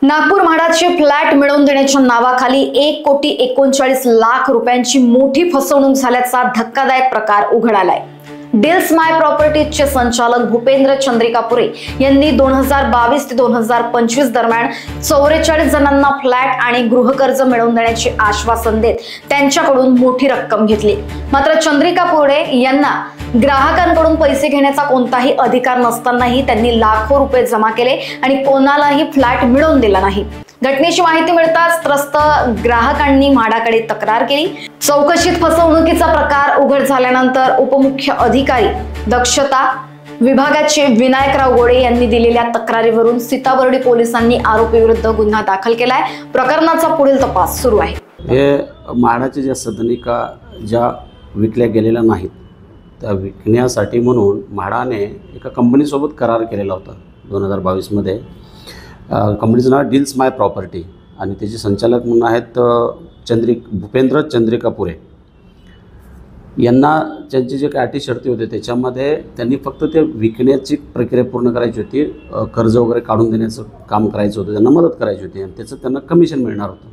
नागपूर म्हाडाचे फ्लॅट मिळवून देण्याच्या नावाखाली 1,39,00,000 रुपयांची मोठी फसवणूक झाल्याचा धक्कादायक प्रकार उघड आलाय। डील्स माय प्रॉपर्टीजचे संचालक भूपेंद्र चंद्रिकापुरे यांनी 2022 ते 2025 दरम्यान 44 जणांना फ्लॅट आणि गृहकर्ज मिळवून देण्याचे आश्वासन देत त्यांच्याकडून मोठी रक्कम घेतली। मात्र चंद्रिकापुरे यांना ग्राहकांकडून पैसे घेण्याचा कोणताही अधिकार नसतानाही त्यांनी लाखो रुपये जमा केले आणि कोणालाही फ्लॅट मिळवून दिला नाही। घटनेची माहिती मिळताच त्रस्त ग्राहकांनी म्हाडाकडे तक्रार केली। चौकशीत फसवणुकीचा प्रकार उघड झाल्यानंतर उपमुख्य अधिकारी दक्षता विभागाचे विनायकराव गोडे यांनी दिलेल्या तक्रारीवरून सीताबर्डी पोलिसांनी आरोपीविरुद्ध गुन्हा दाखल केलाय। प्रकरणाचा पुढील तपास सुरू आहे। हे म्हाडाच्या ज्या सदनिका ज्या विकल्या गेलेल्या नाहीत त्या विकण्यासाठी म्हणून म्हाडाने एका कंपनीसोबत करार केलेला होता 2022 मध्ये। कंपनीचं नाव डील्स माय प्रॉपर्टी आणि त्याचे संचालक म्हणून आहेत भूपेंद्र चंद्रिकापुरे यांना त्यांचे जे काही अटी शर्ती होते त्याच्यामध्ये त्यांनी फक्त ते विकण्याची प्रक्रिया पूर्ण करायची होती, कर्ज वगैरे काढून देण्याचं काम करायचं होतं, त्यांना मदत करायची होती आणि त्याचं त्यांना कमिशन मिळणार होतं।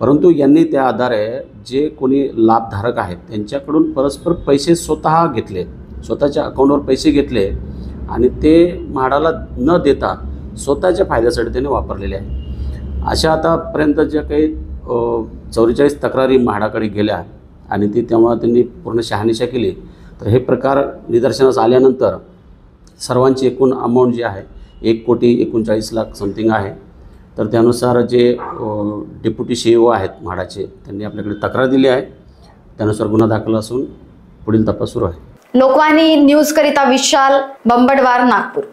परंतु यांनी त्या आधारे जे कोणी लाभधारक आहेत त्यांच्याकडून परस्पर पैसे स्वतः घेतले, स्वतःच्या अकाउंटवर पैसे घेतले आणि ते म्हाडाला न देता स्वतःच्या फायद्यासाठी त्यांनी वापरलेले आहे। अशा आतापर्यंत ज्या काही 44 तक्रारी म्हाडाकडे गेल्या आणि ती तेव्हा त्यांनी पूर्ण शहानिशा केली, तर हे प्रकार निदर्शनास आल्यानंतर सर्वांची एकूण अमाऊंट जी आहे 1,39,00,000 समथिंग आहे। तर त्यानुसार जे डेप्युटी CEO आहेत म्हाडाचे त्यांनी आपल्याकडे तक्रार दिली आहे, त्यानुसार गुन्हा दाखल असून पुढील तपास सुरू आहे। लोकवाहिनी न्यूज करिता विशाल बंबडवार, नागपूर।